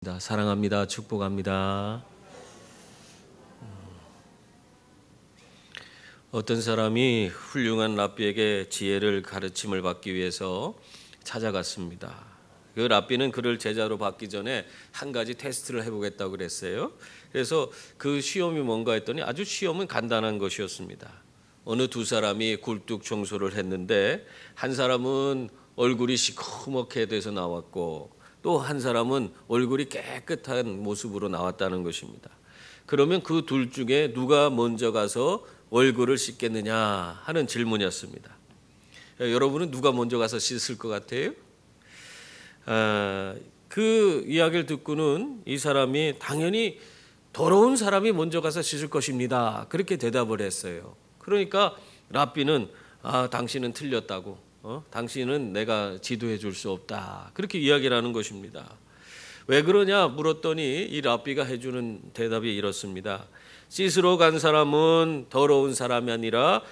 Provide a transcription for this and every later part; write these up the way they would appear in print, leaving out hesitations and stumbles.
사랑합니다. 축복합니다. 어떤 사람이 훌륭한 랍비에게 지혜를 가르침을 받기 위해서 찾아갔습니다. 그 랍비는 그를 제자로 받기 전에 한 가지 테스트를 해보겠다고 그랬어요. 그래서 그 시험이 뭔가 했더니 아주 시험은 간단한 것이었습니다. 어느 두 사람이 굴뚝 청소를 했는데 한 사람은 얼굴이 시커멓게 돼서 나왔고 또 한 사람은 얼굴이 깨끗한 모습으로 나왔다는 것입니다. 그러면 그 둘 중에 누가 먼저 가서 얼굴을 씻겠느냐 하는 질문이었습니다. 여러분은 누가 먼저 가서 씻을 것 같아요? 그 이야기를 듣고는 이 사람이 당연히 더러운 사람이 먼저 가서 씻을 것입니다. 그렇게 대답을 했어요. 그러니까 랍비는 당신은 틀렸다고. 당신은 내가 지도해 줄 수 없다. 그렇게 이야기를 하는 것입니다. 왜 그러냐 물었더니 이 랍비가 해주는 대답이 이렇습니다. 씻으러 간 사람은 더러운 사람이 아니라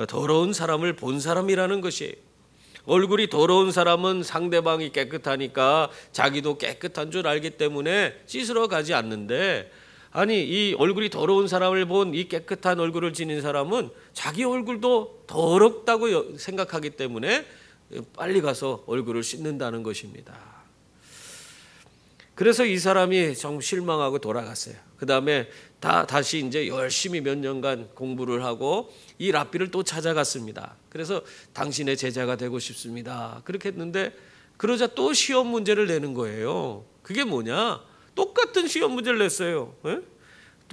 더러운 사람을 본 사람이라는 것이에요. 얼굴이 더러운 사람은 상대방이 깨끗하니까 자기도 깨끗한 줄 알기 때문에 씻으러 가지 않는데, 아니 이 얼굴이 더러운 사람을 본 이 깨끗한 얼굴을 지닌 사람은 자기 얼굴도 더럽다고 생각하기 때문에 빨리 가서 얼굴을 씻는다는 것입니다. 그래서 이 사람이 좀 실망하고 돌아갔어요. 그 다음에 다시 이제 열심히 몇 년간 공부를 하고 이 랍비를 또 찾아갔습니다. 그래서 당신의 제자가 되고 싶습니다. 그렇게 했는데 그러자 또 시험 문제를 내는 거예요. 그게 뭐냐? 똑같은 시험 문제를 냈어요.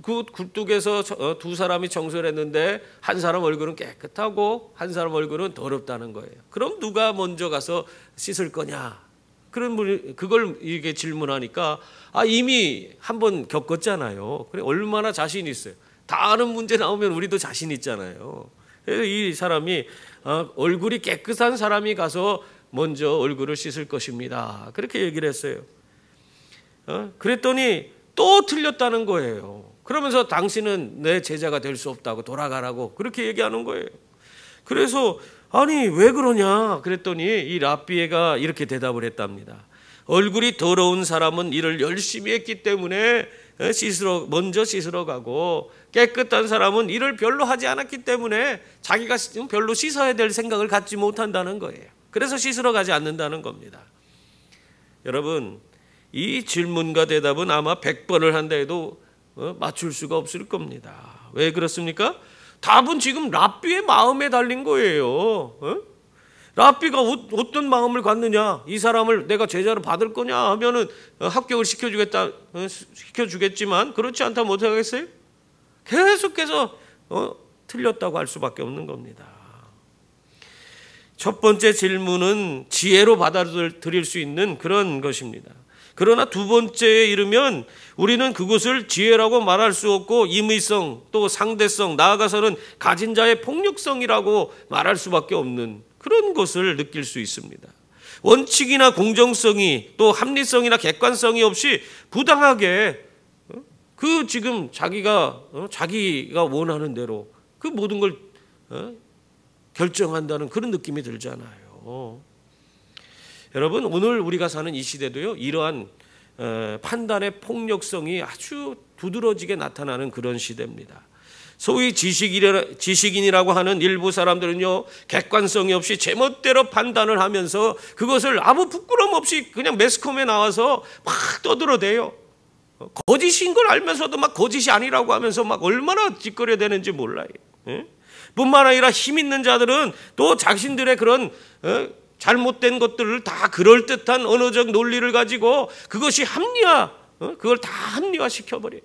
그 굴뚝에서 두 사람이 청소를 했는데 한 사람 얼굴은 깨끗하고 한 사람 얼굴은 더럽다는 거예요. 그럼 누가 먼저 가서 씻을 거냐? 그런 분이 그걸 이게 질문하니까 이미 한번 겪었잖아요. 그래 얼마나 자신 있어요. 다른 문제 나오면 우리도 자신 있잖아요. 그래서 이 사람이 얼굴이 깨끗한 사람이 가서 먼저 얼굴을 씻을 것입니다. 그렇게 얘기를 했어요. 그랬더니 또 틀렸다는 거예요. 그러면서 당신은 내 제자가 될 수 없다고 돌아가라고 그렇게 얘기하는 거예요. 그래서 아니 왜 그러냐 그랬더니 이 랍비가 이렇게 대답을 했답니다. 얼굴이 더러운 사람은 일을 열심히 했기 때문에 먼저 씻으러 가고, 깨끗한 사람은 일을 별로 하지 않았기 때문에 자기가 별로 씻어야 될 생각을 갖지 못한다는 거예요. 그래서 씻으러 가지 않는다는 겁니다. 여러분, 이 질문과 대답은 아마 100번을 한다 해도 맞출 수가 없을 겁니다. 왜 그렇습니까? 답은 지금 랍비의 마음에 달린 거예요. 랍비가 어떤 마음을 갖느냐? 이 사람을 내가 제자로 받을 거냐 하면은 합격을 시켜주겠지만 그렇지 않다면 어떻게 하겠어요? 계속해서 틀렸다고 할 수밖에 없는 겁니다. 첫 번째 질문은 지혜로 받아들일 수 있는 그런 것입니다. 그러나 두 번째에 이르면 우리는 그것을 지혜라고 말할 수 없고 임의성, 또 상대성, 나아가서는 가진 자의 폭력성이라고 말할 수밖에 없는 그런 것을 느낄 수 있습니다. 원칙이나 공정성이 또 합리성이나 객관성이 없이 부당하게 그 지금 자기가 원하는 대로 그 모든 걸 결정한다는 그런 느낌이 들잖아요. 여러분, 오늘 우리가 사는 이 시대도요, 이러한 판단의 폭력성이 아주 두드러지게 나타나는 그런 시대입니다. 소위 지식인이라고 하는 일부 사람들은요, 객관성이 없이 제멋대로 판단을 하면서 그것을 아무 부끄럼 없이 그냥 매스컴에 나와서 막 떠들어대요. 거짓인 걸 알면서도 막 거짓이 아니라고 하면서 막 얼마나 짓거려야 되는지 몰라요. 뿐만 아니라 힘 있는 자들은 또 자신들의 그런 잘못된 것들을 다 그럴듯한 언어적 논리를 가지고 그것이 그걸 다 합리화시켜버려요.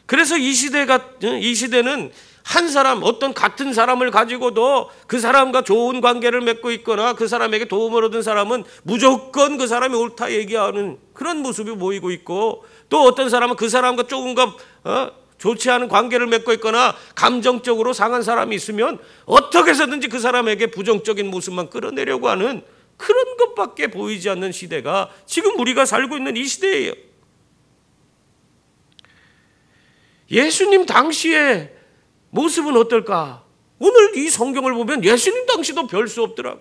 그래서 이 시대는 한 사람, 어떤 같은 사람을 가지고도 그 사람과 좋은 관계를 맺고 있거나 그 사람에게 도움을 얻은 사람은 무조건 그 사람이 옳다 얘기하는 그런 모습이 보이고 있고, 또 어떤 사람은 그 사람과 조금과 좋지 않은 관계를 맺고 있거나 감정적으로 상한 사람이 있으면 어떻게 해서든지 그 사람에게 부정적인 모습만 끌어내려고 하는 그런 것밖에 보이지 않는 시대가 지금 우리가 살고 있는 이 시대예요. 예수님 당시의 모습은 어떨까? 오늘 이 성경을 보면 예수님 당시도 별 수 없더라.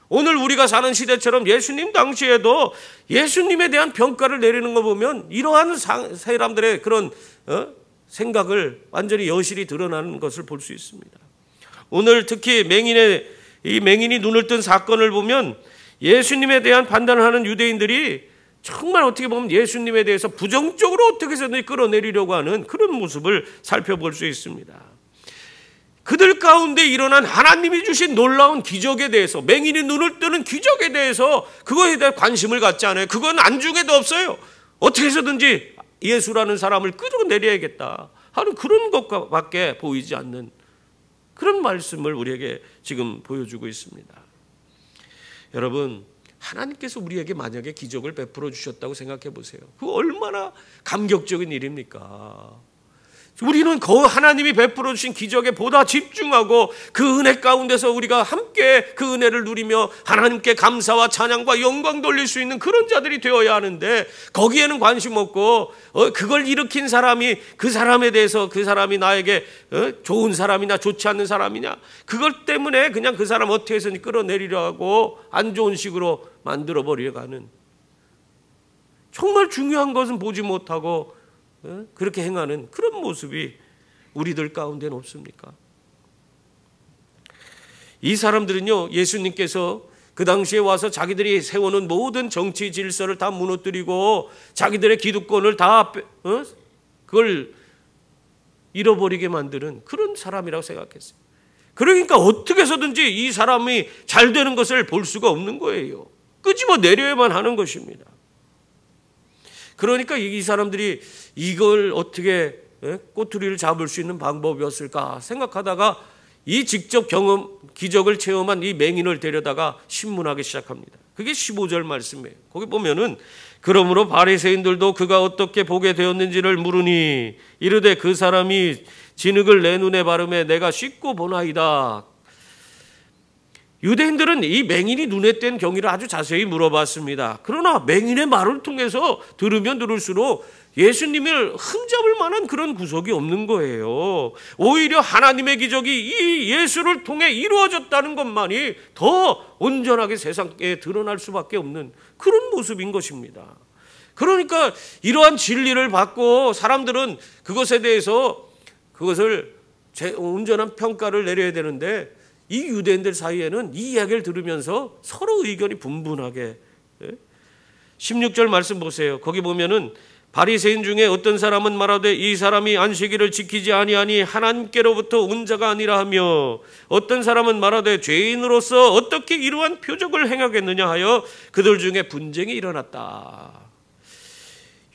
오늘 우리가 사는 시대처럼 예수님 당시에도 예수님에 대한 평가를 내리는 거 보면 이러한 사람들의 그런 생각을 완전히 여실히 드러나는 것을 볼 수 있습니다. 오늘 특히 맹인이 눈을 뜬 사건을 보면 예수님에 대한 판단을 하는 유대인들이 정말 어떻게 보면 예수님에 대해서 부정적으로 어떻게 해서든 끌어내리려고 하는 그런 모습을 살펴볼 수 있습니다. 그들 가운데 일어난 하나님이 주신 놀라운 기적에 대해서, 맹인이 눈을 뜨는 기적에 대해서 그거에 대해 관심을 갖지 않아요. 그건 안중에도 없어요. 어떻게 해서든지 예수라는 사람을 끌어내려야겠다 하는 그런 것밖에 보이지 않는 그런 말씀을 우리에게 지금 보여주고 있습니다. 여러분, 하나님께서 우리에게 만약에 기적을 베풀어 주셨다고 생각해 보세요. 그 얼마나 감격적인 일입니까? 우리는 하나님이 베풀어 주신 기적에 보다 집중하고 그 은혜 가운데서 우리가 함께 그 은혜를 누리며 하나님께 감사와 찬양과 영광 돌릴 수 있는 그런 자들이 되어야 하는데, 거기에는 관심 없고 그걸 일으킨 사람이 그 사람에 대해서 그 사람이 나에게 좋은 사람이냐 좋지 않는 사람이냐, 그것 때문에 그냥 그 사람 어떻게 해서든 끌어내리려 하고 안 좋은 식으로 만들어 버리려고 하는, 정말 중요한 것은 보지 못하고 그렇게 행하는 그런 모습이 우리들 가운데는 없습니까? 이 사람들은요, 예수님께서 그 당시에 와서 자기들이 세워놓은 모든 정치 질서를 다 무너뜨리고 자기들의 기득권을 다 그걸 잃어버리게 만드는 그런 사람이라고 생각했어요. 그러니까 어떻게 해서든지 이 사람이 잘 되는 것을 볼 수가 없는 거예요. 끄집어 내려야만 하는 것입니다. 그러니까 이 사람들이 이걸 어떻게 꼬투리를 잡을 수 있는 방법이었을까 생각하다가 이 직접 기적을 체험한 이 맹인을 데려다가 신문하기 시작합니다. 그게 15절 말씀이에요. 거기 보면은 그러므로 바리새인들도 그가 어떻게 보게 되었는지를 물으니 이르되 그 사람이 진흙을 내 눈에 바르매 내가 씻고 보나이다. 유대인들은 이 맹인이 눈에 띈 경위를 아주 자세히 물어봤습니다. 그러나 맹인의 말을 통해서 들으면 들을수록 예수님을 흠잡을 만한 그런 구석이 없는 거예요. 오히려 하나님의 기적이 이 예수를 통해 이루어졌다는 것만이 더 온전하게 세상에 드러날 수밖에 없는 그런 모습인 것입니다. 그러니까 이러한 진리를 받고 사람들은 그것에 대해서 그것을 온전한 평가를 내려야 되는데, 이 유대인들 사이에는 이 이야기를 들으면서 서로 의견이 분분하게. 16절 말씀 보세요. 거기 보면은 바리새인 중에 어떤 사람은 말하되 이 사람이 안식일을 지키지 아니하니 하나님께로부터 온 자가 아니라 하며, 어떤 사람은 말하되 죄인으로서 어떻게 이러한 표적을 행하겠느냐 하여 그들 중에 분쟁이 일어났다.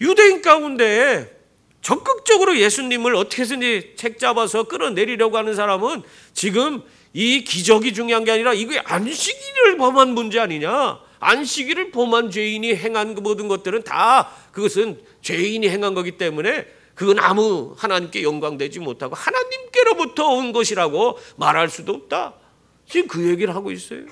유대인 가운데 적극적으로 예수님을 어떻게든지 책잡아서 끌어내리려고 하는 사람은 지금 이 기적이 중요한 게 아니라 이게 안식일을 범한 문제 아니냐, 안식일을 범한 죄인이 행한 모든 것들은 다 그것은 죄인이 행한 거기 때문에 그건 아무 하나님께 영광되지 못하고 하나님께로부터 온 것이라고 말할 수도 없다. 지금 그 얘기를 하고 있어요.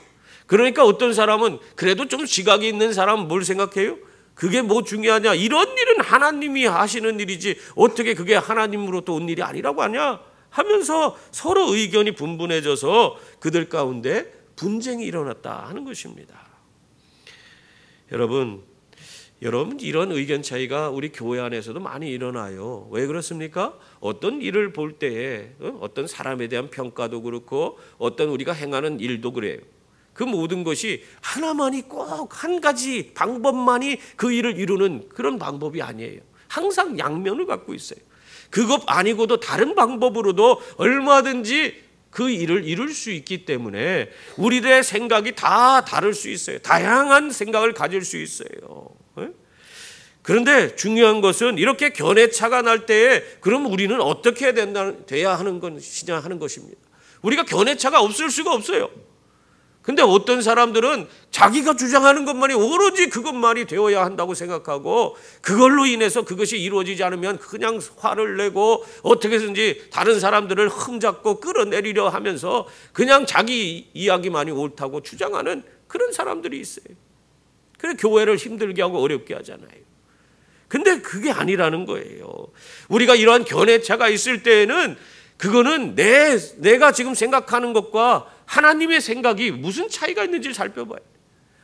그러니까 어떤 사람은 그래도 좀 지각이 있는 사람은 뭘 생각해요? 그게 뭐 중요하냐, 이런 일은 하나님이 하시는 일이지 어떻게 그게 하나님으로부터 온 일이 아니라고 하냐 하면서 서로 의견이 분분해져서 그들 가운데 분쟁이 일어났다 하는 것입니다. 여러분 이런 의견 차이가 우리 교회 안에서도 많이 일어나요. 왜 그렇습니까? 어떤 일을 볼 때에 어떤 사람에 대한 평가도 그렇고 어떤 우리가 행하는 일도 그래요. 그 모든 것이 하나만이 꼭 한 가지 방법만이 그 일을 이루는 그런 방법이 아니에요. 항상 양면을 갖고 있어요. 그것 아니고도 다른 방법으로도 얼마든지 그 일을 이룰 수 있기 때문에 우리들의 생각이 다 다를 수 있어요. 다양한 생각을 가질 수 있어요. 그런데 중요한 것은 이렇게 견해차가 날 때에 그럼 우리는 어떻게 돼야 하는 것이냐 하는 것입니다. 우리가 견해차가 없을 수가 없어요. 근데 어떤 사람들은 자기가 주장하는 것만이 오로지 그것만이 되어야 한다고 생각하고 그걸로 인해서 그것이 이루어지지 않으면 그냥 화를 내고 어떻게든지 다른 사람들을 흠잡고 끌어내리려 하면서 그냥 자기 이야기만이 옳다고 주장하는 그런 사람들이 있어요. 그래서 교회를 힘들게 하고 어렵게 하잖아요. 근데 그게 아니라는 거예요. 우리가 이러한 견해차가 있을 때에는 그거는 내가 지금 생각하는 것과 하나님의 생각이 무슨 차이가 있는지를 살펴봐야 돼요.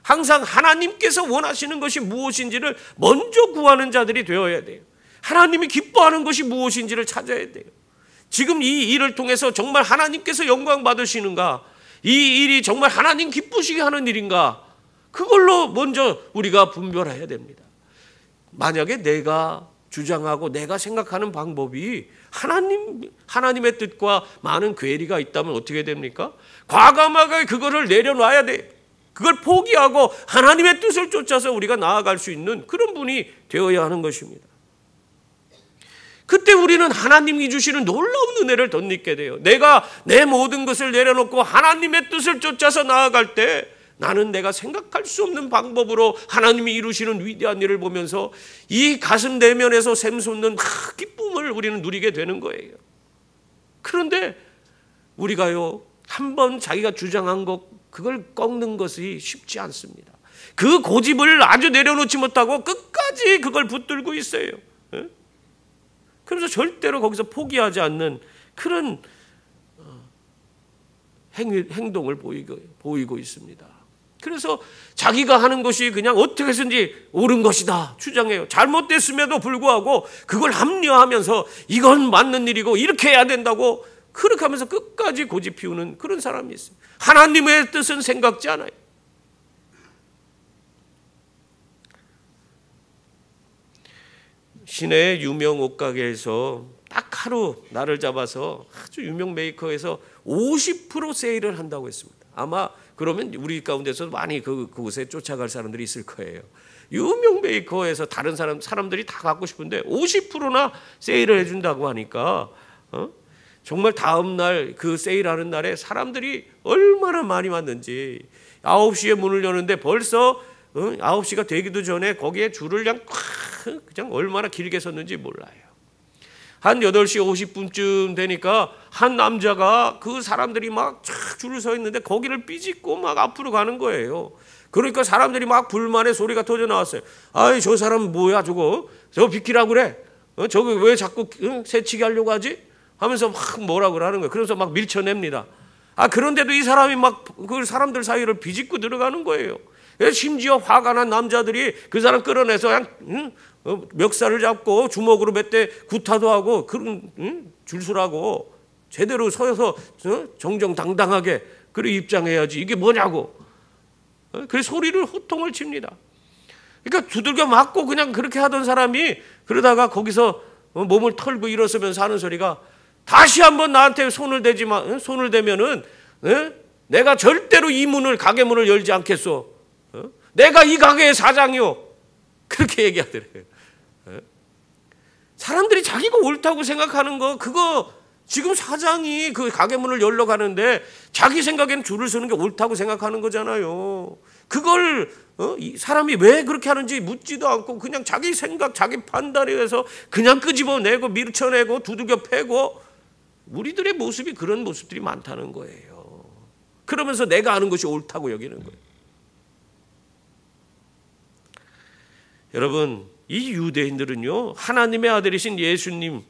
항상 하나님께서 원하시는 것이 무엇인지를 먼저 구하는 자들이 되어야 돼요. 하나님이 기뻐하는 것이 무엇인지를 찾아야 돼요. 지금 이 일을 통해서 정말 하나님께서 영광 받으시는가? 이 일이 정말 하나님 기쁘시게 하는 일인가? 그걸로 먼저 우리가 분별해야 됩니다. 만약에 내가 주장하고 내가 생각하는 방법이 하나님의 뜻과 많은 괴리가 있다면 어떻게 됩니까? 과감하게 그거를 내려놔야 돼. 그걸 포기하고 하나님의 뜻을 쫓아서 우리가 나아갈 수 있는 그런 분이 되어야 하는 것입니다. 그때 우리는 하나님이 주시는 놀라운 은혜를 덧입게 돼요. 내가 내 모든 것을 내려놓고 하나님의 뜻을 쫓아서 나아갈 때 나는 내가 생각할 수 없는 방법으로 하나님이 이루시는 위대한 일을 보면서 이 가슴 내면에서 샘솟는 기쁨을 우리는 누리게 되는 거예요. 그런데 우리가요, 한번 자기가 주장한 것 그걸 꺾는 것이 쉽지 않습니다. 그 고집을 아주 내려놓지 못하고 끝까지 그걸 붙들고 있어요. 그래서 절대로 거기서 포기하지 않는 그런 행동을 보이고 있습니다. 그래서 자기가 하는 것이 그냥 어떻게 해서든지 옳은 것이다 주장해요. 잘못됐음에도 불구하고 그걸 합리화하면서 이건 맞는 일이고 이렇게 해야 된다고 그렇게 하면서 끝까지 고집 피우는 그런 사람이 있어요. 하나님의 뜻은 생각지 않아요. 시내의 유명 옷가게에서 딱 하루 날을 잡아서 아주 유명 메이커에서 50% 세일을 한다고 했습니다. 아마 그러면 우리 가운데서 많이 그곳에 쫓아갈 사람들이 있을 거예요. 유명 메이커에서 다른 사람들이 다 갖고 싶은데 50%나 세일을 해준다고 하니까 정말 다음 날 그 세일하는 날에 사람들이 얼마나 많이 왔는지 9시에 문을 여는데 벌써 9시가 되기도 전에 거기에 줄을 그냥 얼마나 길게 섰는지 몰라요. 한 8시 50분쯤 되니까 한 남자가 그 사람들이 막 줄을 서 있는데 거기를 삐짓고 막 앞으로 가는 거예요. 그러니까 사람들이 막 불만의 소리가 터져 나왔어요. 아이, 저 사람 뭐야 저거? 저거 비키라고 그래? 저거 왜 자꾸 새치기 하려고 하지? 하면서 막 뭐라고 하는 거예요. 그래서 막 밀쳐냅니다. 그런데도 이 사람이 막 그 사람들 사이를 비집고 들어가는 거예요. 심지어 화가 난 남자들이 그 사람 끌어내서 그냥 멱살을 잡고 주먹으로 몇 대 구타도 하고 그런 줄수라고 제대로 서서 정정당당하게 그래 입장해야지 이게 뭐냐고. 그래서 소리를 호통을 칩니다. 그러니까 두들겨 맞고 그냥 그렇게 하던 사람이 그러다가 거기서 몸을 털고 일어서면서 하는 소리가 다시 한번 나한테 손을 대면은 내가 절대로 이 가게 문을 열지 않겠소. 내가 이 가게의 사장이요. 그렇게 얘기하더래요. 사람들이 자기가 옳다고 생각하는 거 그거 지금 사장이 그 가게 문을 열러 가는데 자기 생각에는 줄을 서는 게 옳다고 생각하는 거잖아요. 그걸 사람이 왜 그렇게 하는지 묻지도 않고 그냥 자기 생각 자기 판단에 의해서 그냥 끄집어내고 밀쳐내고 두들겨 패고 우리들의 모습이 그런 모습들이 많다는 거예요. 그러면서 내가 아는 것이 옳다고 여기는 거예요. 여러분, 이 유대인들은요, 하나님의 아들이신 예수님이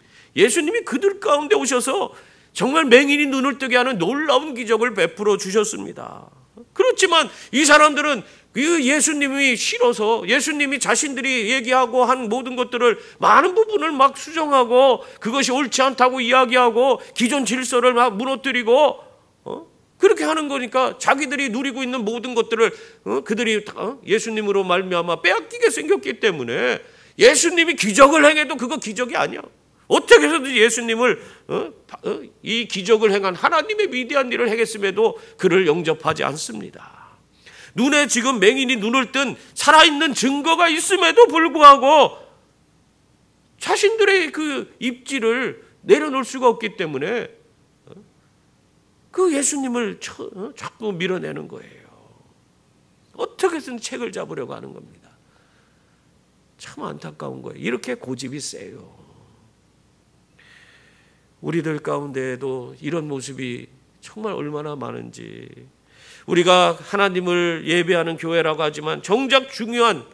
그들 가운데 오셔서 정말 맹인이 눈을 뜨게 하는 놀라운 기적을 베풀어 주셨습니다. 그렇지만 이 사람들은 그 예수님이 싫어서 예수님이 자신들이 얘기하고 한 모든 것들을 많은 부분을 막 수정하고 그것이 옳지 않다고 이야기하고 기존 질서를 막 무너뜨리고 그렇게 하는 거니까 자기들이 누리고 있는 모든 것들을 그들이 예수님으로 말미암아 빼앗기게 생겼기 때문에 예수님이 기적을 행해도 그거 기적이 아니야. 어떻게 해서든지 예수님을 이 기적을 행한 하나님의 위대한 일을 행했음에도 그를 영접하지 않습니다. 눈에 지금 맹인이 눈을 뜬 살아있는 증거가 있음에도 불구하고 자신들의 그 입지를 내려놓을 수가 없기 때문에 그 예수님을 자꾸 밀어내는 거예요. 어떻게든 책을 잡으려고 하는 겁니다. 참 안타까운 거예요. 이렇게 고집이 세요. 우리들 가운데에도 이런 모습이 정말 얼마나 많은지. 우리가 하나님을 예배하는 교회라고 하지만 정작 중요한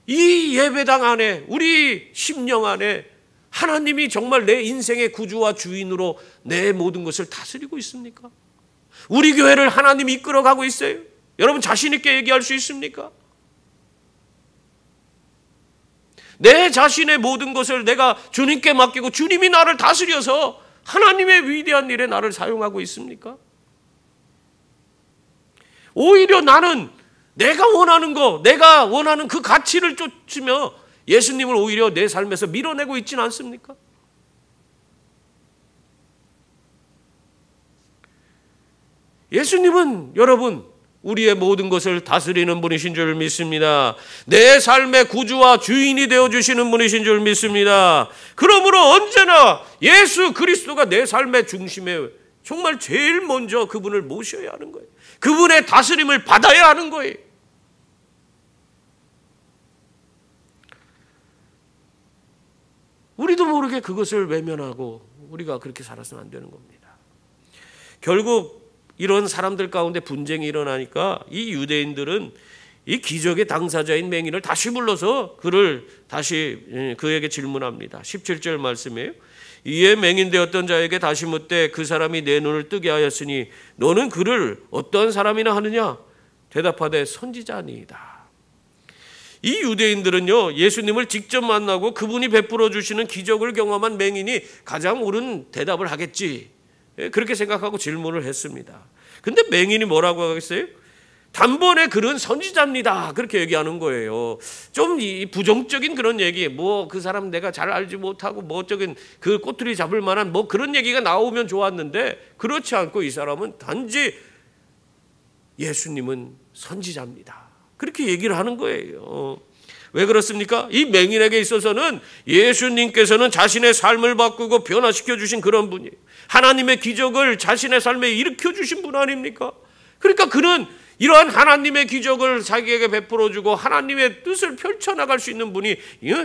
이 예배당 안에 우리 심령 안에 하나님이 정말 내 인생의 구주와 주인으로 내 모든 것을 다스리고 있습니까? 우리 교회를 하나님이 이끌어가고 있어요? 여러분 자신 있게 얘기할 수 있습니까? 내 자신의 모든 것을 내가 주님께 맡기고 주님이 나를 다스려서 하나님의 위대한 일에 나를 사용하고 있습니까? 오히려 나는 내가 원하는 그 가치를 쫓으며 예수님을 오히려 내 삶에서 밀어내고 있지는 않습니까? 예수님은 여러분 우리의 모든 것을 다스리는 분이신 줄 믿습니다. 내 삶의 구주와 주인이 되어주시는 분이신 줄 믿습니다. 그러므로 언제나 예수 그리스도가 내 삶의 중심에 정말 제일 먼저 그분을 모셔야 하는 거예요. 그분의 다스림을 받아야 하는 거예요. 우리도 모르게 그것을 외면하고 우리가 그렇게 살아서는 안 되는 겁니다. 결국 이런 사람들 가운데 분쟁이 일어나니까 이 유대인들은 이 기적의 당사자인 맹인을 다시 불러서 그를 다시 그에게 질문합니다. 17절 말씀이에요. 이에 맹인되었던 자에게 다시 묻되 그 사람이 내 눈을 뜨게 하였으니 너는 그를 어떠한 사람이나 하느냐? 대답하되 선지자니이다. 이 유대인들은요, 예수님을 직접 만나고 그분이 베풀어 주시는 기적을 경험한 맹인이 가장 옳은 대답을 하겠지, 그렇게 생각하고 질문을 했습니다. 근데 맹인이 뭐라고 하겠어요? 단번에 그는 선지자입니다, 그렇게 얘기하는 거예요. 좀 이 부정적인 그런 얘기, 뭐 그 사람 내가 잘 알지 못하고 뭐 어쩌긴 그 꼬투리 잡을 만한 뭐 그런 얘기가 나오면 좋았는데, 그렇지 않고 이 사람은 단지 예수님은 선지자입니다, 그렇게 얘기를 하는 거예요. 왜 그렇습니까? 이 맹인에게 있어서는 예수님께서는 자신의 삶을 바꾸고 변화시켜 주신 그런 분이에요. 하나님의 기적을 자신의 삶에 일으켜 주신 분 아닙니까? 그러니까 그는 이러한 하나님의 기적을 자기에게 베풀어 주고 하나님의 뜻을 펼쳐나갈 수 있는 분이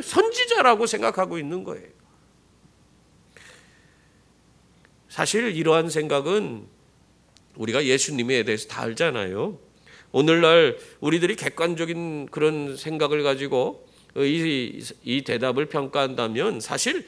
선지자라고 생각하고 있는 거예요. 사실 이러한 생각은 우리가 예수님에 대해서 다 알잖아요. 오늘날 우리들이 객관적인 그런 생각을 가지고 이 대답을 평가한다면 사실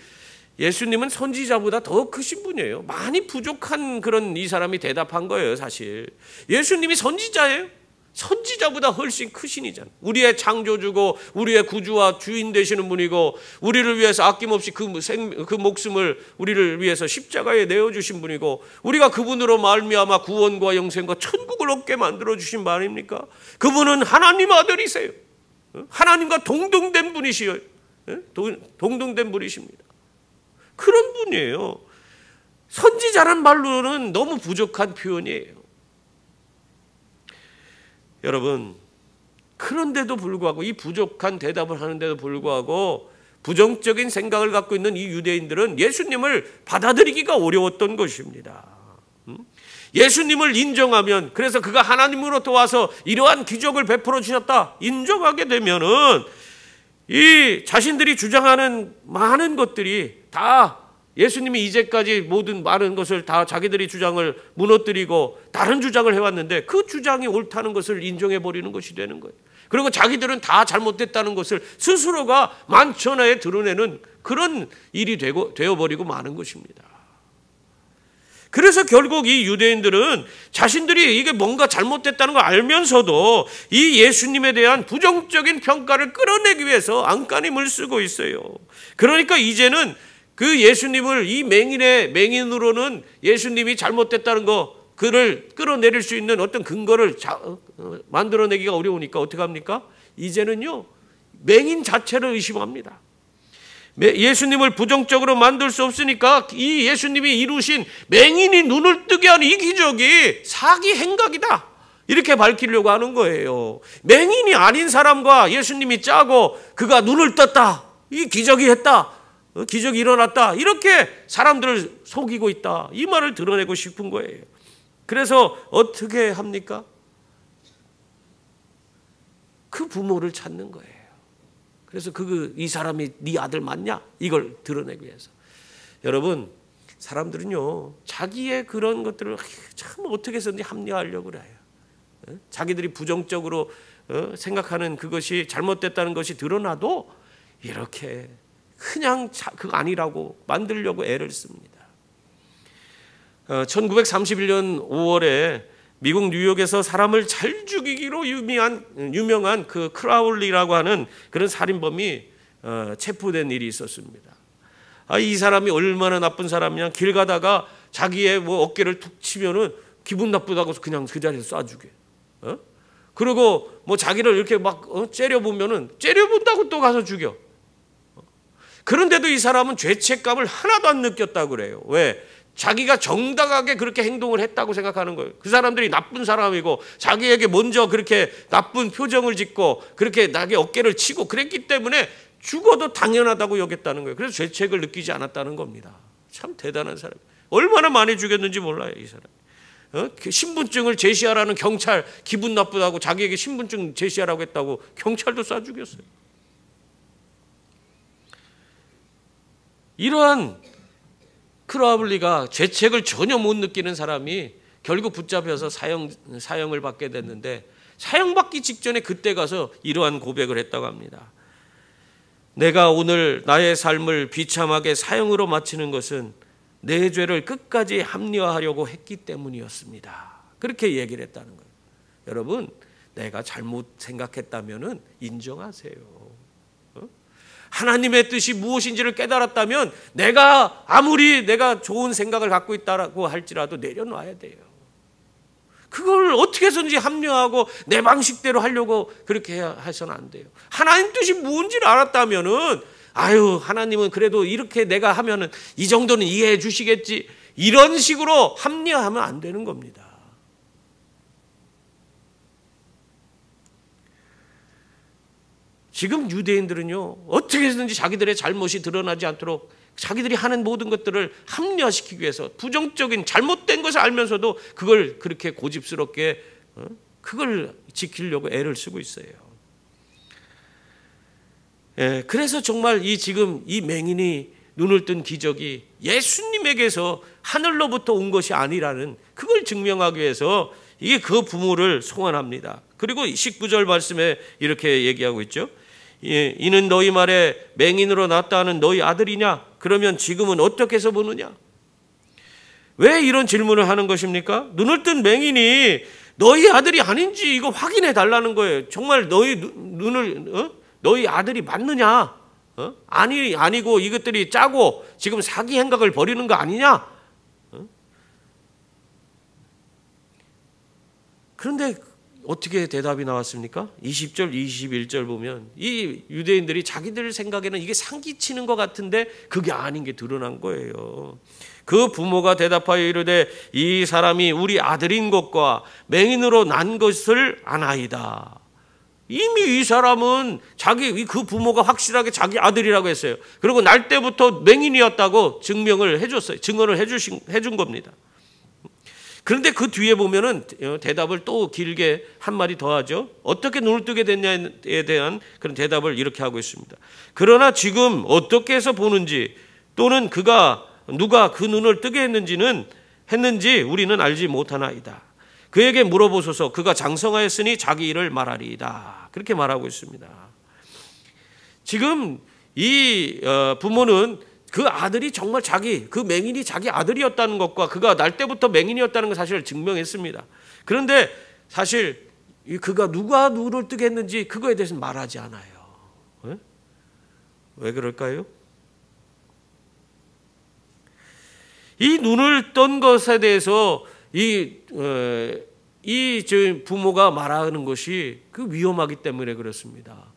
예수님은 선지자보다 더 크신 분이에요. 많이 부족한 그런 이 사람이 대답한 거예요. 사실 예수님이 선지자예요. 선지자보다 훨씬 크신 이잖아요. 우리의 창조주고 우리의 구주와 주인 되시는 분이고 우리를 위해서 아낌없이 그 목숨을 우리를 위해서 십자가에 내어주신 분이고 우리가 그분으로 말미암아 구원과 영생과 천국을 얻게 만들어주신 분 아닙니까? 그분은 하나님 아들이세요. 하나님과 동등된 분이시요. 동등된 분이십니다. 그런 분이에요. 선지자란 말로는 너무 부족한 표현이에요. 여러분, 그런데도 불구하고 이 부족한 대답을 하는데도 불구하고 부정적인 생각을 갖고 있는 이 유대인들은 예수님을 받아들이기가 어려웠던 것입니다. 예수님을 인정하면, 그래서 그가 하나님으로부터 와서 이러한 기적을 베풀어 주셨다 인정하게 되면은 이 자신들이 주장하는 많은 것들이 다 예수님이 이제까지 모든 많은 것을 다 자기들이 주장을 무너뜨리고 다른 주장을 해왔는데 그 주장이 옳다는 것을 인정해버리는 것이 되는 거예요. 그리고 자기들은 다 잘못됐다는 것을 스스로가 만천하에 드러내는 그런 일이 되어버리고 마는 것입니다. 그래서 결국 이 유대인들은 자신들이 이게 뭔가 잘못됐다는 걸 알면서도 이 예수님에 대한 부정적인 평가를 끌어내기 위해서 안간힘을 쓰고 있어요. 그러니까 이제는 그 예수님을 이 맹인으로는 예수님이 잘못됐다는 거, 그를 끌어내릴 수 있는 어떤 근거를 만들어내기가 어려우니까 어떻게 합니까? 이제는요, 맹인 자체를 의심합니다. 예수님을 부정적으로 만들 수 없으니까 이 예수님이 이루신 맹인이 눈을 뜨게 하는 이 기적이 사기 행각이다, 이렇게 밝히려고 하는 거예요. 맹인이 아닌 사람과 예수님이 짜고 그가 눈을 떴다, 이 기적이 했다, 기적이 일어났다, 이렇게 사람들을 속이고 있다, 이 말을 드러내고 싶은 거예요. 그래서 어떻게 합니까? 그 부모를 찾는 거예요. 그래서 이 사람이 네 아들 맞냐? 이걸 드러내기 위해서. 여러분, 사람들은요, 자기의 그런 것들을 참 어떻게 해서든지 합리화하려고 그래요. 자기들이 부정적으로 생각하는 그것이 잘못됐다는 것이 드러나도 이렇게 그냥 그거 아니라고 만들려고 애를 씁니다. 1931년 5월에 미국 뉴욕에서 사람을 잘 죽이기로 유명한 그 크라울리라고 하는 그런 살인범이 체포된 일이 있었습니다. 이 사람이 얼마나 나쁜 사람이냐. 길 가다가 자기의 뭐 어깨를 툭 치면은 기분 나쁘다고 그냥 그 자리에서 쏴주게. 그리고 뭐 자기를 이렇게 막 째려보면은 째려본다고 또 가서 죽여. 그런데도 이 사람은 죄책감을 하나도 안 느꼈다고 그래요. 왜? 자기가 정당하게 그렇게 행동을 했다고 생각하는 거예요. 그 사람들이 나쁜 사람이고 자기에게 먼저 그렇게 나쁜 표정을 짓고 그렇게 자기 어깨를 치고 그랬기 때문에 죽어도 당연하다고 여겼다는 거예요. 그래서 죄책을 느끼지 않았다는 겁니다. 참 대단한 사람. 얼마나 많이 죽였는지 몰라요, 이 사람. 신분증을 제시하라는 경찰 기분 나쁘다고 자기에게 신분증 제시하라고 했다고 경찰도 쏴 죽였어요. 이러한 크라울리가 죄책을 전혀 못 느끼는 사람이 결국 붙잡혀서 사형을 받게 됐는데 사형받기 직전에 그때 가서 이러한 고백을 했다고 합니다. 내가 오늘 나의 삶을 비참하게 사형으로 마치는 것은 내 죄를 끝까지 합리화하려고 했기 때문이었습니다. 그렇게 얘기를 했다는 거예요. 여러분, 내가 잘못 생각했다면 인정하세요. 하나님의 뜻이 무엇인지를 깨달았다면 아무리 내가 좋은 생각을 갖고 있다고 할지라도 내려놔야 돼요. 그걸 어떻게 해서든지 합리화하고 내 방식대로 하려고 그렇게 해서는 안 돼요. 하나님 뜻이 뭔지를 알았다면은 하나님은 그래도 이렇게 내가 하면은 이 정도는 이해해 주시겠지. 이런 식으로 합리화하면 안 되는 겁니다. 지금 유대인들은요, 어떻게 해서든지 자기들의 잘못이 드러나지 않도록 자기들이 하는 모든 것들을 합리화시키기 위해서 부정적인 잘못된 것을 알면서도 그걸 그렇게 고집스럽게 그걸 지키려고 애를 쓰고 있어요. 그래서 정말 지금 이 맹인이 눈을 뜬 기적이 예수님에게서 하늘로부터 온 것이 아니라는 그걸 증명하기 위해서 이게 그 부모를 소환합니다. 그리고 19절 말씀에 이렇게 얘기하고 있죠. 이는 너희 말에 맹인으로 낳았다 하는 너희 아들이냐? 그러면 지금은 어떻게 해서 보느냐? 왜 이런 질문을 하는 것입니까? 눈을 뜬 맹인이 너희 아들이 아닌지 이거 확인해 달라는 거예요. 정말 너희 아들이 맞느냐? 아니고 이것들이 짜고 지금 사기 행각을 벌이는 거 아니냐? 그런데 어떻게 대답이 나왔습니까? 20절, 21절 보면 이 유대인들이 자기들 생각에는 이게 상기치는 것 같은데 그게 아닌 게 드러난 거예요. 그 부모가 대답하여 이르되 이 사람이 우리 아들인 것과 맹인으로 난 것을 아나이다. 이미 이 사람은 그 부모가 확실하게 자기 아들이라고 했어요. 그리고 날 때부터 맹인이었다고 증명을 해줬어요. 증언을 해준 겁니다. 그런데 그 뒤에 보면은 대답을 또 길게 한마디 더 하죠. 어떻게 눈을 뜨게 됐냐에 대한 그런 대답을 이렇게 하고 있습니다. 그러나 지금 어떻게 해서 보는지 또는 누가 그 눈을 뜨게 했는지 우리는 알지 못하나이다. 그에게 물어보소서. 그가 장성하였으니 자기 일을 말하리이다. 그렇게 말하고 있습니다. 지금 이 부모는 그 아들이 정말 그 맹인이 자기 아들이었다는 것과 그가 날 때부터 맹인이었다는 걸 사실을 증명했습니다. 그런데 사실 그가 누가 눈을 뜨게 했는지 그거에 대해서는 말하지 않아요. 왜 그럴까요? 이 눈을 뜬 것에 대해서 이 부모가 말하는 것이 그 위험하기 때문에 그렇습니다.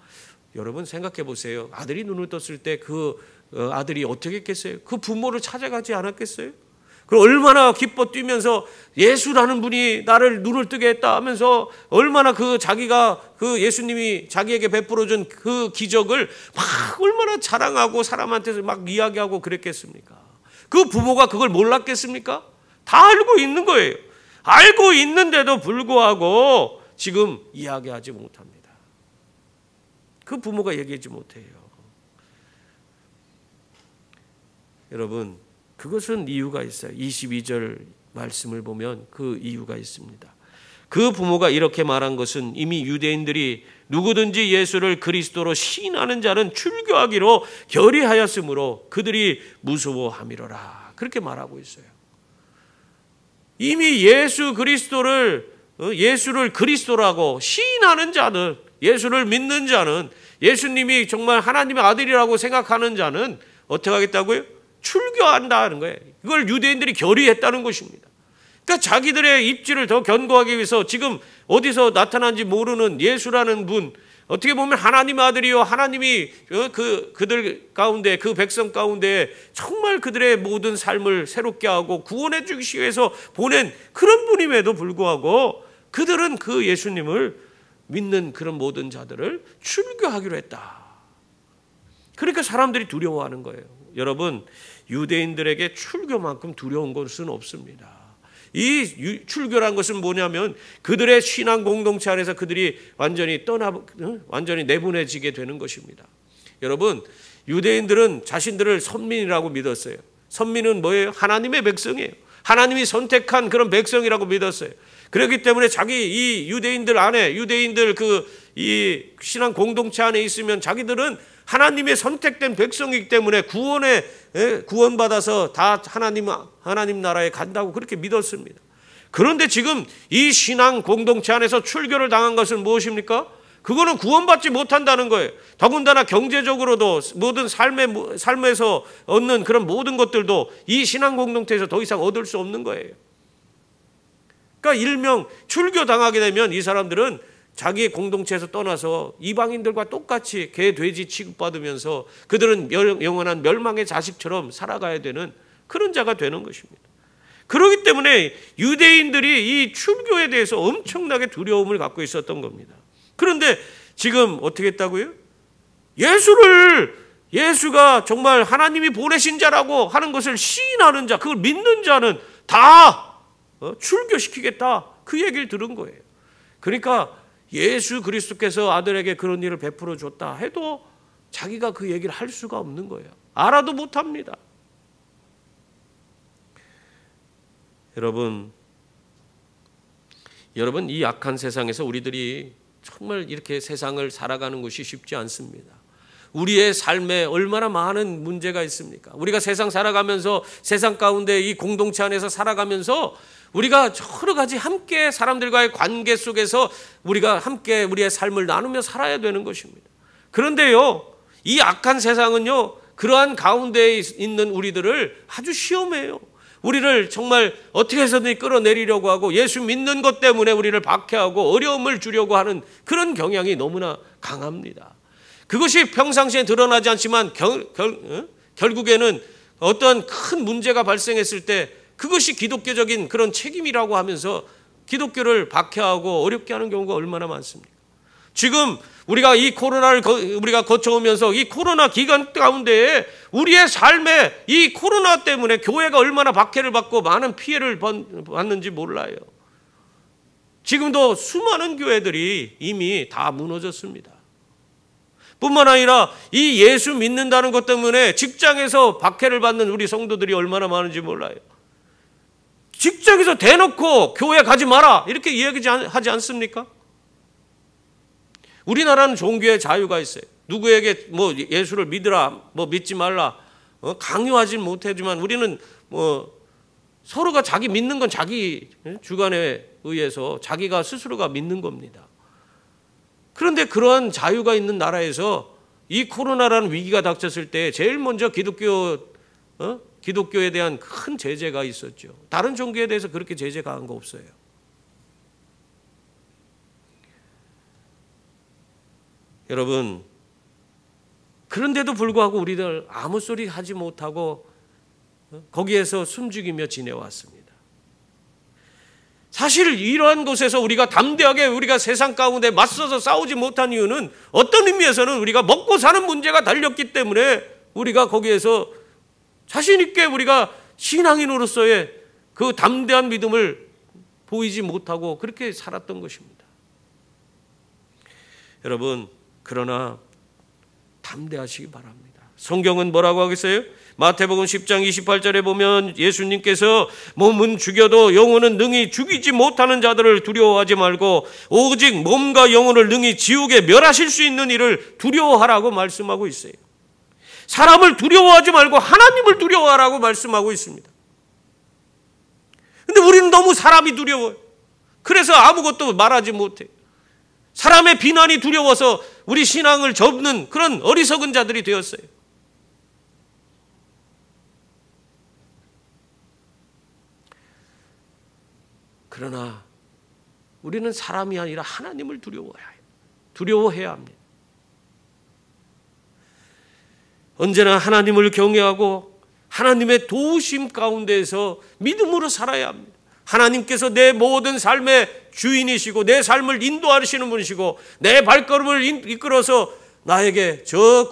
여러분 생각해 보세요. 아들이 눈을 떴을 때 아들이 어떻게 했겠어요? 그 부모를 찾아가지 않았겠어요? 그리고 얼마나 기뻐 뛰면서 예수라는 분이 나를 눈을 뜨게 했다 하면서 얼마나 자기가 예수님이 자기에게 베풀어준 그 기적을 막 얼마나 자랑하고 사람한테서 막 이야기하고 그랬겠습니까? 그 부모가 그걸 몰랐겠습니까? 다 알고 있는 거예요. 알고 있는데도 불구하고 지금 이야기하지 못합니다. 그 부모가 얘기하지 못해요. 여러분, 그것은 이유가 있어요. 22절 말씀을 보면 그 이유가 있습니다. 그 부모가 이렇게 말한 것은 이미 유대인들이 누구든지 예수를 그리스도로 시인하는 자는 출교하기로 결의하였으므로 그들이 무서워함이로라. 그렇게 말하고 있어요. 이미 예수를 그리스도라고 시인하는 자는, 예수를 믿는 자는, 예수님이 정말 하나님의 아들이라고 생각하는 자는 어떻게 하겠다고요? 출교한다는 거예요. 이걸 유대인들이 결의했다는 것입니다. 그러니까 자기들의 입지를 더 견고하기 위해서 지금 어디서 나타난지 모르는 예수라는 분, 어떻게 보면 하나님의 아들이요, 하나님이 그들 가운데, 그 백성 가운데 정말 그들의 모든 삶을 새롭게 하고 구원해 주기 위해서 보낸 그런 분임에도 불구하고 그들은 그 예수님을 믿는 그런 모든 자들을 출교하기로 했다. 그러니까 사람들이 두려워하는 거예요. 여러분, 유대인들에게 출교만큼 두려운 것은 없습니다. 이 출교란 것은 뭐냐면 그들의 신앙 공동체 안에서 그들이 완전히 내보내지게 되는 것입니다. 여러분, 유대인들은 자신들을 선민이라고 믿었어요. 선민은 뭐예요? 하나님의 백성이에요. 하나님이 선택한 그런 백성이라고 믿었어요. 그렇기 때문에 이 유대인들 안에, 유대인들 이 신앙 공동체 안에 있으면 자기들은 하나님의 선택된 백성이기 때문에 구원받아서 다 하나님 나라에 간다고 그렇게 믿었습니다. 그런데 지금 이 신앙 공동체 안에서 출교를 당한 것은 무엇입니까? 그거는 구원받지 못한다는 거예요. 더군다나 경제적으로도 모든 삶에서 얻는 그런 모든 것들도 이 신앙 공동체에서 더 이상 얻을 수 없는 거예요. 그러니까 일명 출교 당하게 되면 이 사람들은 자기의 공동체에서 떠나서 이방인들과 똑같이 개, 돼지 취급받으면서 그들은 영원한 멸망의 자식처럼 살아가야 되는 그런 자가 되는 것입니다. 그렇기 때문에 유대인들이 이 출교에 대해서 엄청나게 두려움을 갖고 있었던 겁니다. 그런데 지금 어떻게 했다고요? 예수가 정말 하나님이 보내신 자라고 하는 것을 시인하는 자, 그걸 믿는 자는 다 출교시키겠다. 그 얘기를 들은 거예요. 그러니까 예수 그리스도께서 아들에게 그런 일을 베풀어 줬다 해도 자기가 그 얘기를 할 수가 없는 거예요. 알아도 못합니다. 여러분, 이 악한 세상에서 우리들이 정말 이렇게 세상을 살아가는 것이 쉽지 않습니다. 우리의 삶에 얼마나 많은 문제가 있습니까? 우리가 세상 살아가면서, 세상 가운데 이 공동체 안에서 살아가면서 우리가 여러 가지 함께 사람들과의 관계 속에서 우리가 함께 우리의 삶을 나누며 살아야 되는 것입니다. 그런데요, 이 악한 세상은요, 그러한 가운데에 있는 우리들을 아주 시험해요. 우리를 정말 어떻게 해서든 끌어내리려고 하고 예수 믿는 것 때문에 우리를 박해하고 어려움을 주려고 하는 그런 경향이 너무나 강합니다. 그것이 평상시에 드러나지 않지만 결국에는 어떤 큰 문제가 발생했을 때 그것이 기독교적인 그런 책임이라고 하면서 기독교를 박해하고 어렵게 하는 경우가 얼마나 많습니까? 지금 우리가 이 코로나를 우리가 거쳐오면서 이 코로나 기간 가운데에 우리의 삶에 이 코로나 때문에 교회가 얼마나 박해를 받고 많은 피해를 받는지 몰라요. 지금도 수많은 교회들이 이미 다 무너졌습니다. 뿐만 아니라 이 예수 믿는다는 것 때문에 직장에서 박해를 받는 우리 성도들이 얼마나 많은지 몰라요. 직장에서 대놓고 교회 가지 마라 이렇게 이야기하지 않습니까? 우리나라는 종교의 자유가 있어요. 누구에게 뭐 예수를 믿으라, 뭐 믿지 말라 강요하지 못하지만 우리는 뭐 서로가 자기 믿는 건 자기 주관에 의해서 자기가 스스로가 믿는 겁니다. 그런데 그러한 자유가 있는 나라에서 이 코로나라는 위기가 닥쳤을 때 제일 먼저 기독교에 대한 큰 제재가 있었죠. 다른 종교에 대해서 그렇게 제재 가한 거 없어요. 여러분, 그런데도 불구하고 우리들 아무 소리 하지 못하고 거기에서 숨죽이며 지내왔습니다. 사실 이러한 곳에서 우리가 담대하게 우리가 세상 가운데 맞서서 싸우지 못한 이유는 어떤 의미에서는 우리가 먹고 사는 문제가 달렸기 때문에 우리가 거기에서 자신 있게 우리가 신앙인으로서의 그 담대한 믿음을 보이지 못하고 그렇게 살았던 것입니다. 여러분, 그러나 담대하시기 바랍니다. 성경은 뭐라고 하겠어요? 마태복음 10장 28절에 보면 예수님께서 몸은 죽여도 영혼은 능히 죽이지 못하는 자들을 두려워하지 말고 오직 몸과 영혼을 능히 지옥에 멸하실 수 있는 이를 두려워하라고 말씀하고 있어요. 사람을 두려워하지 말고 하나님을 두려워하라고 말씀하고 있습니다. 근데 우리는 너무 사람이 두려워요. 그래서 아무것도 말하지 못해요. 사람의 비난이 두려워서 우리 신앙을 접는 그런 어리석은 자들이 되었어요. 그러나 우리는 사람이 아니라 하나님을 두려워해야 합니다. 언제나 하나님을 경외하고 하나님의 도우심 가운데에서 믿음으로 살아야 합니다. 하나님께서 내 모든 삶의 주인이시고 내 삶을 인도하시는 분이시고 내 발걸음을 이끌어서 나에게 저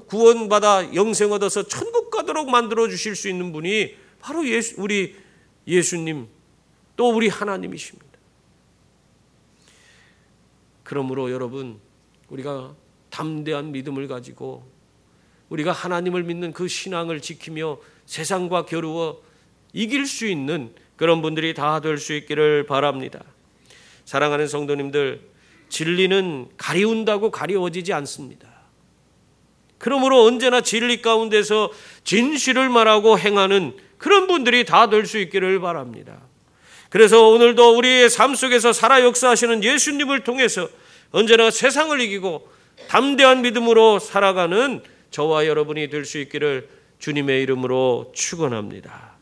구원받아 영생 얻어서 천국 가도록 만들어 주실 수 있는 분이 바로 우리 예수님 또 우리 하나님이십니다. 그러므로 여러분, 우리가 담대한 믿음을 가지고 우리가 하나님을 믿는 그 신앙을 지키며 세상과 겨루어 이길 수 있는 그런 분들이 다 될 수 있기를 바랍니다. 사랑하는 성도님들, 진리는 가리운다고 가리워지지 않습니다. 그러므로 언제나 진리 가운데서 진실을 말하고 행하는 그런 분들이 다 될 수 있기를 바랍니다. 그래서 오늘도 우리의 삶 속에서 살아 역사하시는 예수님을 통해서 언제나 세상을 이기고 담대한 믿음으로 살아가는 저와 여러분이 될 수 있기를 주님의 이름으로 축원합니다.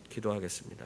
기도하겠습니다.